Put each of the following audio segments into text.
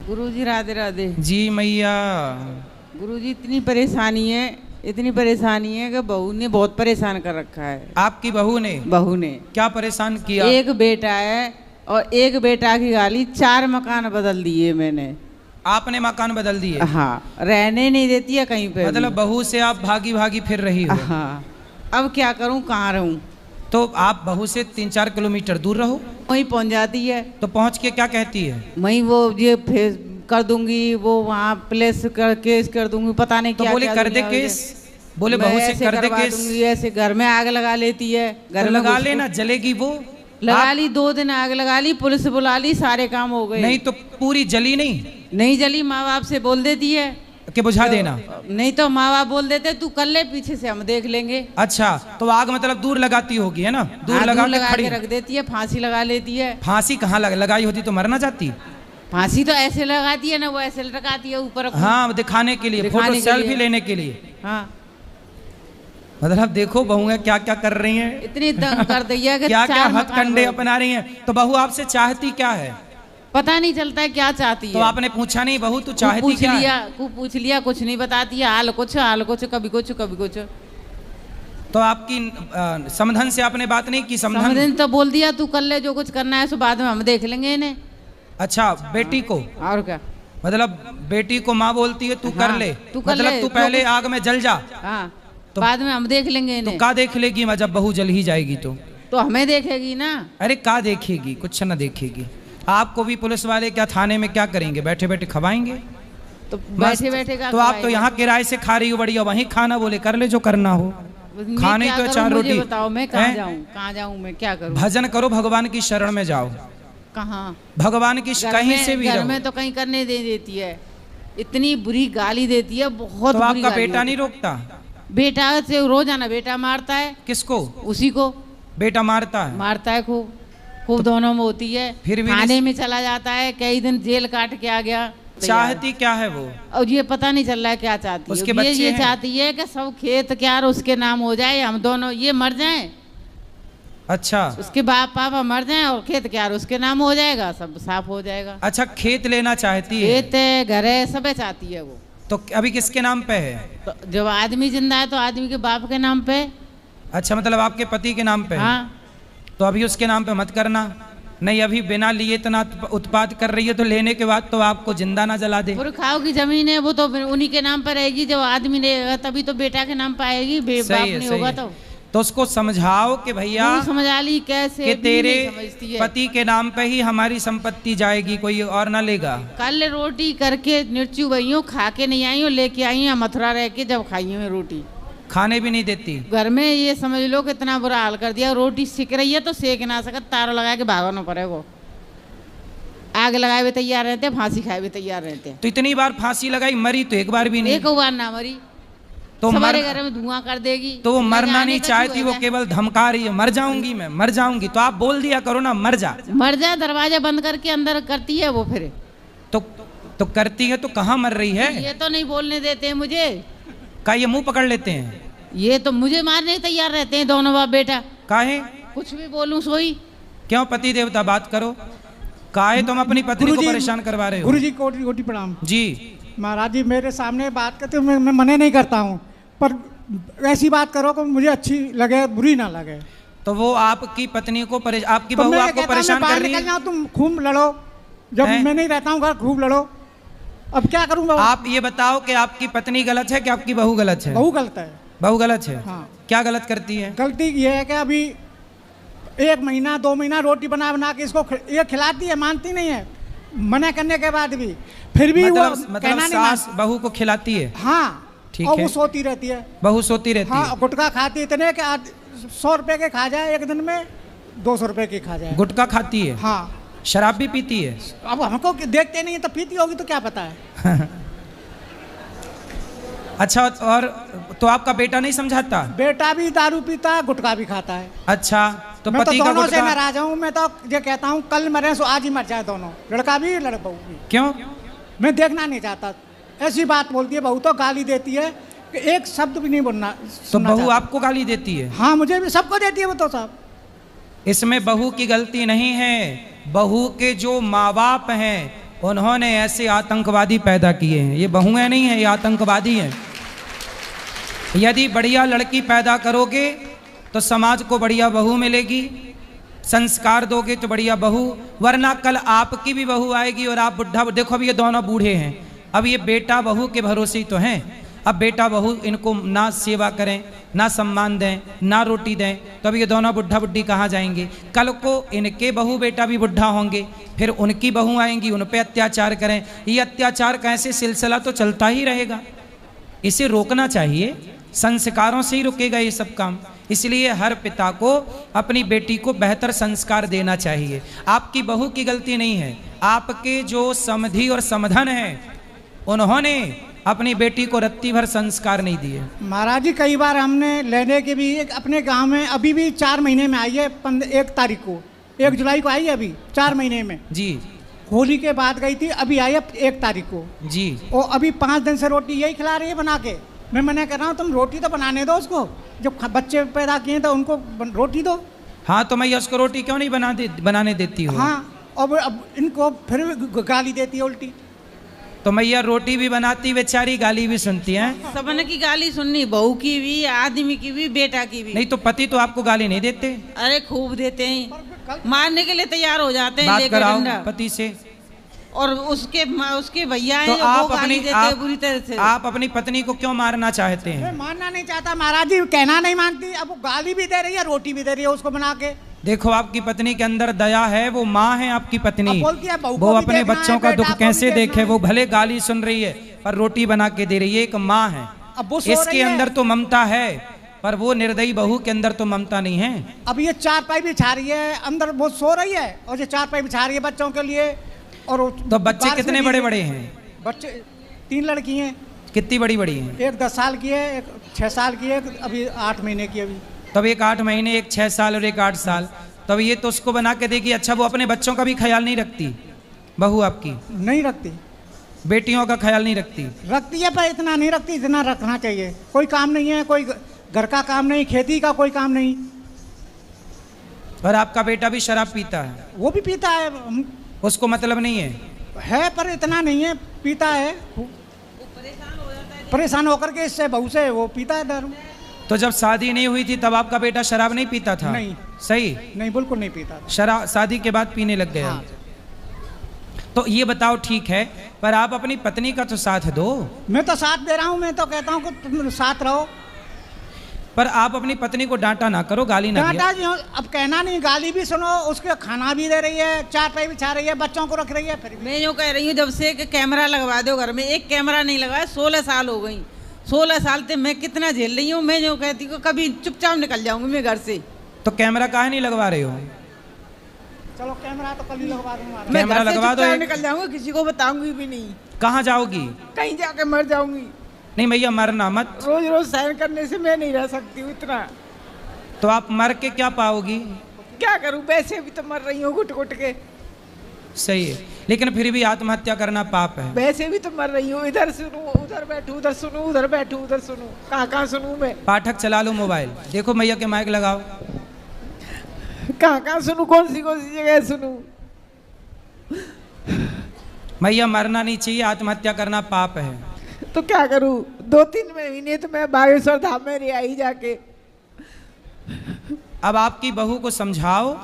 गुरुजी राधे राधे। जी मैया। गुरुजी इतनी परेशानी है कि बहू ने बहुत परेशान कर रखा है। आपकी बहू ने? बहू ने क्या परेशान किया? एक बेटा है और एक बेटा की गाली 4 मकान बदल दिए मैंने। आपने मकान बदल दिए? हाँ, रहने नहीं देती है कहीं पे। मतलब बहू से आप भागी भागी फिर रही हो? हाँ, अब क्या करूं, कहाँ रहूं? तो आप बहू से 3-4 किलोमीटर दूर रहो। वहीं पहुंच जाती है। तो पहुंच के क्या कहती है? वहीं वो ये फेस कर दूंगी, वो वहाँ प्लेस कर केस कर दूंगी, पता नहीं तो क्या बोले क्या कर दे दुनिया केस, बोले बहू से कर दे केस। ऐसे घर में आग लगा लेती है। घर तो में लगा लेना, जलेगी वो। लगा ली, 2 दिन आग लगा ली, पुलिस बुला ली, सारे काम हो गए। नहीं तो पूरी जली नहीं जली, माँ बाप से बोल देती है कि बुझा देना। नहीं तो माँ बाप बोल देते तू कर ले, पीछे से हम देख लेंगे। अच्छा, तो आग मतलब दूर लगाती होगी, है ना? दूर लगा के रख देती है, फांसी लगा लेती है। फांसी कहाँ लगाई होती तो मर ना जाती? फांसी तो ऐसे लगाती है ना, वो ऐसे लगाती है ऊपर। हाँ, दिखाने के लिए, फोटो सेल्फी लेने के लिए। हाँ, मतलब देखो बहुएं क्या क्या कर रही हैं। इतनी तंग कर दी है कि क्या क्या हथकंडे अपना रही हैं। तो बहू आपसे चाहती क्या है? पता नहीं चलता है क्या चाहती है। तो आपने पूछा नहीं बहू तू चाहती क्या है? पूछ लिया, कुछ नहीं बताती है। हाल कुछ कभी कुछ कभी कुछ। तो आपकी समधन से आपने बात नहीं की? समधन तो बोल दिया तू कर ले, जो कुछ करना है सो बाद में हम देख लेंगे इन्हें। अच्छा, बेटी को? और क्या, मतलब बेटी को माँ बोलती है तू कर ले, मतलब तू पहले आग में जल जा। हाँ, तो बाद में हम देख लेंगे इन्हें। तो का देख लेगी मैं, जब बहू जल ही जाएगी तो हमें देखेगी ना। अरे का देखेगी, कुछ ना देखेगी। आपको भी पुलिस वाले क्या थाने में क्या करेंगे, बैठे बैठे खवाएंगे? तो बैठे बैठे का तो आप तो यहाँ किराए से खा रही हो, बढ़िया वहीं खाना, बोले कर ले जो करना हो। खाने तो 4 रोटी। बताओ मैं कहाँ जाऊँ मैं क्या करूँ? भजन करो, भगवान की शरण में जाओ। कहाँ? भगवान की कहीं से भी घर में तो कहीं करने दे देती है, इतनी बुरी गाली देती है, बहुत। तो आपका बेटा नहीं रोकता? बेटा से रोजाना बेटा मारता है। किसको? उसी को बेटा मारता है खूब दोनों में होती है। फिर भी थाने में चला जाता है, कई दिन जेल काट के आ गया। चाहती क्या है वो? और ये पता नहीं चल रहा है क्या चाहती है। उसके बच्चे ये चाहती है कि सब खेत क्या उसके नाम हो जाए, हम दोनों ये मर जाएं। अच्छा, उसके बाप पापा मर जाएं और खेत क्या उसके नाम हो जाएगा, सब साफ हो जाएगा। अच्छा, खेत लेना चाहती है? खेत है, घर है, सब चाहती है वो। तो अभी किसके नाम पे है? तो जब आदमी जिंदा है तो आदमी के बाप के नाम पे। अच्छा, मतलब आपके पति के नाम पे? हाँ। तो अभी उसके नाम पे मत करना। नहीं, अभी बिना लिए इतना उत्पाद कर रही है तो लेने के बाद तो आपको जिंदा ना जला दे। पुरखाओं की जमीन है, वो तो उन्हीं के नाम पर रहेगी। जब आदमी रहेगा तभी तो बेटा के नाम पर आएगी, बाप नहीं होगा तो उसको समझाओ कि भैया समझा ली कैसे कि तेरे पति के नाम पे ही हमारी संपत्ति जाएगी, कोई और ना लेगा। कल रोटी करके निर्चू गई हूँ, खा के नहीं आई हूँ, लेके आई हूँ मथुरा रह के, जब खाई हूँ रोटी खाने भी नहीं देती घर में। ये समझ लो कि इतना बुरा हाल कर दिया। रोटी सिक रही है तो सेक ना सकत, तारो लगा के भागना पड़ेगा। आग लगाए हुए तैयार रहते, फांसी खाए हुए तैयार रहते। तो इतनी बार फांसी लगाई, मरी तो एक बार भी नहीं? एक बार ना मरी तो हमारे घर में धुआं कर देगी। तो वो मरना नहीं चाहती, वो केवल धमका रही है, मर जाऊंगी मैं, मर जाऊंगी। तो आप बोल दिया करो ना, मर जा। दरवाजा बंद करके अंदर करती है वो। फिर तो करती है तो कहाँ मर रही है? ये तो नहीं बोलने देते हैं मुझे। का ये मुंह पकड़ लेते हैं? ये तो मुझे मारने तैयार रहते हैं दोनों बाप बेटा। काहे? कुछ भी बोलूं सोई। क्यों पति देवता, बात करो। काहे तुम अपनी पत्नी को परेशान करवा रहे हो? गुरुजी कोटि कोटि प्रणाम जी। महाराज जी मेरे सामने बात करते हो, मैं मना नहीं करता हूँ, पर ऐसी बात करो कि मुझे अच्छी लगे, बुरी ना लगे। तो वो आपकी पत्नी को आपकी बहू आपको परेशान कर रही है? तुम खूब लड़ो, जब मैं नहीं रहता हूँ घर खूब लड़ो। अब क्या करूँ? आप ये बताओ कि आपकी पत्नी गलत है कि आपकी बहू गलत है? बहू गलत है। बहू गलत है? हाँ। क्या गलत करती है? गलती ये है कि अभी 1 महीना 2 महीना रोटी बना के इसको ये खिलाती है, मानती नहीं है, मना करने के बाद भी। फिर भी मतलब सास बहू को खिलाती है? हाँ, ठीक और है। वो सोती रहती है। बहू सोती रहती है? हाँ, गुटखा खाती है इतने कि 100 रुपए के खा जाए एक दिन में, 200 रुपए की खा जाए। गुटखा खाती है? हाँ। शराब भी पीती है? अब हमको देखते नहीं है तो पीती होगी तो क्या पता है। अच्छा, और तो आपका बेटा नहीं समझाता? बेटा भी दारू पीता है, गुटखा भी खाता है। अच्छा, तो मैं पति तो का दोनों से गुटखा? नाराज हूँ। मैं तो ये कहता हूँ कल मरे सो आज ही मर जाए दोनों, लड़का भी लड़का भी। क्यों? मैं देखना नहीं चाहता। ऐसी बात बोलती है बहू, तो गाली देती है कि एक शब्द भी नहीं बोलना। तो बहू आपको गाली देती है? हाँ, मुझे भी, सबको देती है वो तो साहब। इसमें बहू की गलती नहीं है, बहू के जो माँ बाप हैं उन्होंने ऐसे आतंकवादी पैदा किए हैं। ये बहुएं नहीं है, ये आतंकवादी हैं। यदि बढ़िया लड़की पैदा करोगे तो समाज को बढ़िया बहू मिलेगी, संस्कार दोगे तो बढ़िया बहू, वरना कल आपकी भी बहू आएगी और आप बुढ़ा। देखो अब ये दोनों बूढ़े हैं, अब ये बेटा बहू के भरोसे ही तो हैं। अब बेटा बहू इनको ना सेवा करें, ना सम्मान दें, ना रोटी दें, तो अब ये दोनों बुढ़ा बुढ़ी कहाँ जाएंगे? कल को इनके बहू बेटा भी बुढ़ा होंगे, फिर उनकी बहू आएंगी, उन पे अत्याचार करें। ये अत्याचार का ऐसे सिलसिला तो चलता ही रहेगा। इसे रोकना चाहिए, संस्कारों से ही रुकेगा ये सब काम। इसलिए हर पिता को अपनी बेटी को बेहतर संस्कार देना चाहिए। आपकी बहू की गलती नहीं है, आपके जो समधी और समधन हैं उन्होंने अपनी बेटी को रत्ती भर संस्कार नहीं दिए। महाराज जी कई बार हमने लेने के भी अपने गांव में, अभी भी 4 महीने में आई है, 1 तारीख को, 1 जुलाई को आई है, अभी 4 महीने में जी। होली के बाद गई थी, अभी आई है 1 तारीख को जी। और अभी 5 दिन से रोटी यही खिला रही है बना के। मैं मना कर रहा हूँ, तुम रोटी तो बनाने दो उसको, जब बच्चे पैदा किए तो उनको रोटी दो। हाँ तो मैं उसको रोटी क्यों नहीं बनाने देती हूँ? हाँ, और अब इनको फिर गाली देती है उल्टी। तो मैया रोटी भी बनाती, बेचारी गाली भी सुनती हैं। सबने की गाली सुननी, बहू की भी, आदमी की भी, बेटा की भी। नहीं तो पति तो आपको गाली नहीं देते? अरे खूब देते हैं, मारने के लिए तैयार हो जाते हैं। बात कराओ पति से। और उसके भैया हैं तो जो वो गाली देते हैं बुरी तरह से। आप अपनी पत्नी को क्यों मारना चाहते हैं? मारना नहीं चाहता महाराज जी, कहना नहीं मानती। अब वो गाली भी दे रही है, रोटी भी दे रही है उसको बना के। देखो आपकी पत्नी के अंदर दया है, वो माँ है आपकी पत्नी, वो अपने बच्चों का दुख कैसे देखे। वो भले गाली सुन रही है पर रोटी बना के दे रही है, एक माँ है। इसके अंदर तो ममता है, पर वो निर्दयी बहू के अंदर तो ममता नहीं है। अब ये 4 पाई बिछा रही है, अंदर वो सो रही है और ये 4 पाई बिछा रही है बच्चों के लिए। और तो बच्चे कितने बड़े बड़े हैं? बच्चे 3 लड़की हैं। कितनी बड़ी बड़ी हैं? एक 10 साल की है, एक 6 साल की है, अभी 8 महीने की अभी। तब एक 8 महीने, एक 6 साल और एक 8 साल। तब ये तो उसको बना के देगी। अच्छा वो अपने बच्चों का भी ख्याल नहीं रखती बहू आपकी? नहीं रखती। बेटियों का ख्याल नहीं रखती? रखती है पर इतना नहीं रखती जितना रखना चाहिए। कोई काम नहीं है, कोई घर का काम नहीं, खेती का कोई काम नहीं। और आपका बेटा भी शराब पीता है? वो भी पीता है, उसको मतलब नहीं है पर इतना नहीं है, पीता है। परेशान होकर के इससे बहू से वो पीता है दारू। तो जब शादी नहीं हुई थी तब आपका बेटा शराब नहीं पीता था? नहीं। सही? नहीं, बिल्कुल नहीं पीता। शराब शादी के बाद पीने लग गया? हाँ। तो ये बताओ ठीक है, पर आप अपनी पत्नी का तो साथ दो। मैं तो साथ दे रहा हूँ, मैं तो कहता हूँ कि तुम साथ रहो। पर आप अपनी पत्नी को डांटा ना करो, गाली ना डांटा जी, अब कहना नहीं, गाली भी सुनो, उसके खाना भी दे रही है, 4 पाई बिछा रही है, बच्चों को रख रही है। फिर मैं यूँ कह रही हूँ, जब से कैमरा लगवा दो घर में, एक कैमरा नहीं लगाया, 16 साल हो गई। 16 साल से मैं कितना झेल रही हूँ। मैं जो कहती हूँ कभी चुपचाप निकल जाऊंगी मैं घर से। तो कैमरा काहे नहीं लगवा रहे हो? चलो कैमरा तो कल ही लगवा दूंगा। मैं कैमरा लगवा दो, निकल जाऊंगी, किसी को बताऊंगी भी नहीं। कहाँ जाओगी? कहीं जाके मर जाऊंगी। नहीं भैया मरना मत। रोज रोज सहन करने से मैं नहीं रह सकती हूँ इतना। तो आप मर के क्या पाओगी? क्या करूँ, वैसे भी तो मर रही हूँ घुट घुट के। सही है, लेकिन फिर भी आत्महत्या करना पाप है। वैसे भी तो मर रही हूँ, इधर सुनूं उधर बैठूं, उधर सुनूं उधर बैठूं, उधर सुनूं, कहाँ सुनूं मैं? पाठक चला लो मोबाइल, देखो मैया के माइक लगाओ। कहाँ सुनूं, कौन सी जगह सुनूं? मैया मरना नहीं चाहिए, आत्महत्या करना पाप है। तो क्या करूं? 2-3 महीने तो मैं बागेश्वर धाम में रह आई जाके। अब आपकी बहू को समझाओ,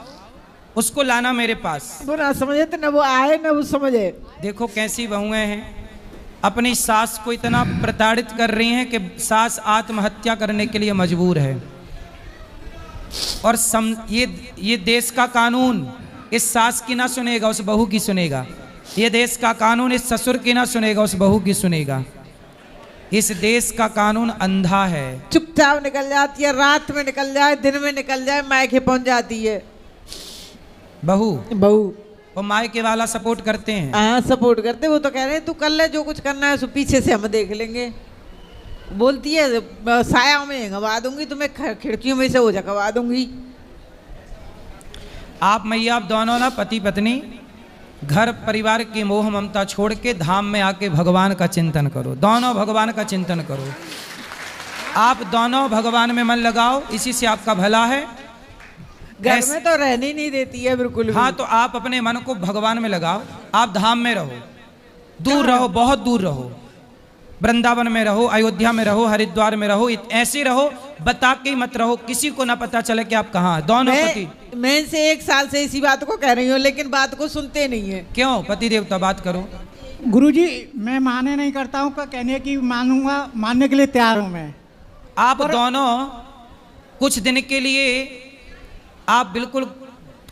उसको लाना मेरे पास। वो ना समझे तो ना वो आए ना वो समझे। देखो कैसी बहुएं हैं, अपनी सास को इतना प्रताड़ित कर रही हैं कि सास आत्महत्या करने के लिए मजबूर है। और ये देश का कानून इस सास की ना सुनेगा, उस बहू की सुनेगा। ये देश का कानून इस ससुर की ना सुनेगा, उस बहू की सुनेगा। इस देश का कानून अंधा है। चुपचाप निकल जाती है, रात में निकल जाए, दिन में निकल जाए, मायके पहुंच जाती है बहू। और मायके वाला सपोर्ट करते हैं। हाँ सपोर्ट करते, वो तो कह रहे हैं तू कर ले जो कुछ करना है, पीछे से हम देख लेंगे। बोलती है साया में हंगवा दूंगी, तुम्हें खिड़कियों में से हो झकवा दूंगी। आप मैया आप दोनों ना पति पत्नी घर परिवार की मोह ममता छोड़ के धाम में आके भगवान का चिंतन करो। दोनों भगवान का चिंतन करो, आप दोनों भगवान में मन लगाओ, इसी से आपका भला है। घर में तो रहने नहीं देती है बिल्कुल। हाँ तो आप अपने मन को भगवान में लगाओ, आप धाम में रहो। दूर रहो, बहुत दूर रहो। वृंदावन में रहो, अयोध्या में रहो, हरिद्वार में रहो, ऐसे रहो, बता के मत रहो, किसी को ना पता चले कि आप कहाँ हैं। दोनों पति। मैं इनसे 1 साल से इसी बात को कह रही हूँ, लेकिन बात को सुनते नहीं है। क्यों? पति देवता बात करो। गुरुजी मैं माने नहीं करता हूँ, कहने की मानूंगा, मानने के लिए तैयार हूँ मैं। आप दोनों कुछ दिन के लिए, आप बिल्कुल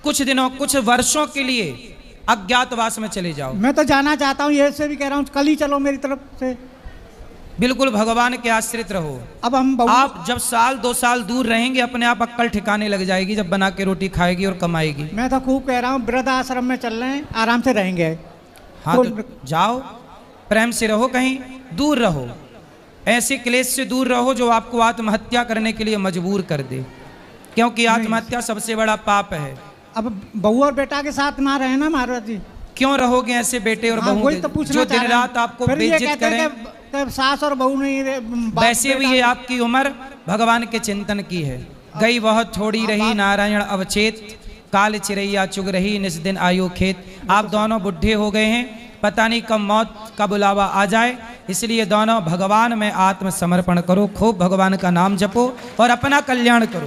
कुछ दिनों, कुछ वर्षों के लिए अज्ञातवास में चले जाओ। मैं तो जाना चाहता हूँ, ये से भी कह रहा हूँ, कल ही चलो मेरी तरफ से। बिल्कुल भगवान के आश्रित रहो। अब हम आप जब 1-2 साल दूर रहेंगे, अपने आप अक्कल ठिकाने लग जाएगी, जब बना के रोटी खाएगी और कमाएगी। मैं तो खूब कह रहा हूँ, वृद्ध आश्रम में चल रहे हैं, आराम से रहेंगे। हाँ तो जाओ, प्रेम से रहो, कहीं दूर रहो, ऐसे क्लेश से दूर रहो जो आपको आत्महत्या करने के लिए मजबूर कर दे, क्योंकि आत्महत्या सबसे बड़ा पाप है। अब बहू और बेटा के साथ ना रहे ना महाराज जी। क्यों रहोगे ऐसे बेटे और बहू जो दिन रात आपको बेइज्जत करें? सास और बहू नहीं। वैसे भी ये आपकी उम्र भगवान के चिंतन की है। गई बहुत थोड़ी रही नारायण अवचेत, काल चिरैया चुग रही निस दिन आयु खेत। आप दोनों बुढ़े हो गए हैं, पता नहीं कब मौत का बुलावा आ जाए, इसलिए दोनों भगवान में आत्मसमर्पण करो, खूब भगवान का नाम जपो और अपना कल्याण करो।